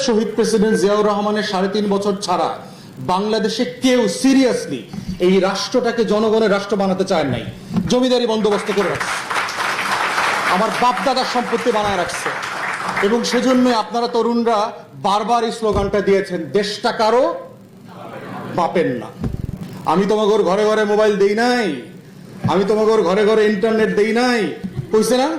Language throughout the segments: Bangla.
শহীদ প্রেসিডেন্ট জিয়াউর রহমানের 3.5 বছর ছাড়া বাংলাদেশে কেউ সিরিয়াসলি এই রাষ্ট্রটাকে জনগণের রাষ্ট্র বানাতে চায় নাই। জমিদারি বন্দোবস্ত করে রাখছে, আমার বাপ দাদার সম্পত্তি বানায় রাখছে, এবং সেজন্য আপনারা তরুণরা বারবার এই স্লোগানটা দিয়েছেন, দেশটা কারো বাপের না। আমি তোমাকে ঘরে ঘরে মোবাইল দেই নাই, আমি তোমাকে ঘরে ঘরে ইন্টারনেট দেই নাই, কইছে না?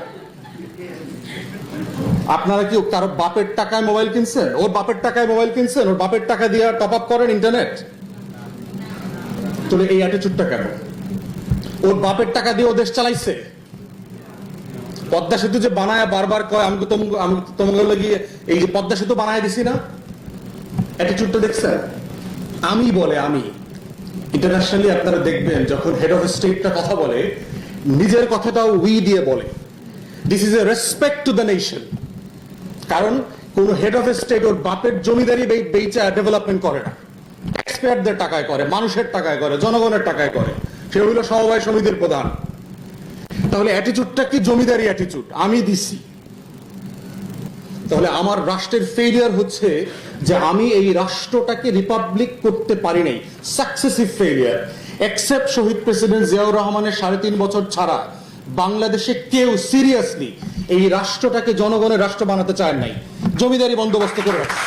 আপনারা কি কারো বাপের টাকায় মোবাইল কিনছেন? ওর বাপের টাকায় মোবাইল কিনছেন? ওর বাপের টাকা দিয়ে টপ আপ করেন ইন্টারনেট? তাহলে এই অ্যাটিটিউডটা কেন? ওর বাপের টাকা দিয়ে ও দেশ চালাইছে। পদ্মা সেতু যে বানায় বারবার কয় আমি তোমাকে লাগিয়ে এই যে পদ্মা সেতু বানায় দিছি না, অ্যাটিটিউডটা দেখছেন? আমি বলে আমি ইন্টারন্যাশনালি আপনারা দেখবেন যখন হেড অফ স্টেটটা কথা বলে নিজের কথাটাও উই দিয়ে বলে। This is a respect to the nation. কারণ কোন হেড অফ স্টেট ওর বাপের জমিদারি বেচা ডেভেলপমেন্ট করে না, ট্যাক্সপেয়ারদের টাকায় করে, মানুষের টাকায় করে, জনগণের টাকায় করে। সে হইল সমবায় সমিতির প্রধান। তাহলে অ্যাটিটিউডটা কি জমিদারি অ্যাটিটিউড? আমি দিছি। তাহলে আমার রাষ্ট্রের ফেলিয়ার হচ্ছে যে আমি এই রাষ্ট্রটাকে রিপাবলিক করতে পারি নাই। Successive failure. এক্সেপ্ট শহীদ প্রেসিডেন্ট জিয়াউর রহমানের 3.5 বছর ছাড়া বাংলাদেশে কেউ সিরিয়াসলি এই রাষ্ট্রটাকে জনগণের রাষ্ট্র বানাতে চায় নাই। জমিদারি বন্দোবস্ত করে রাখছে।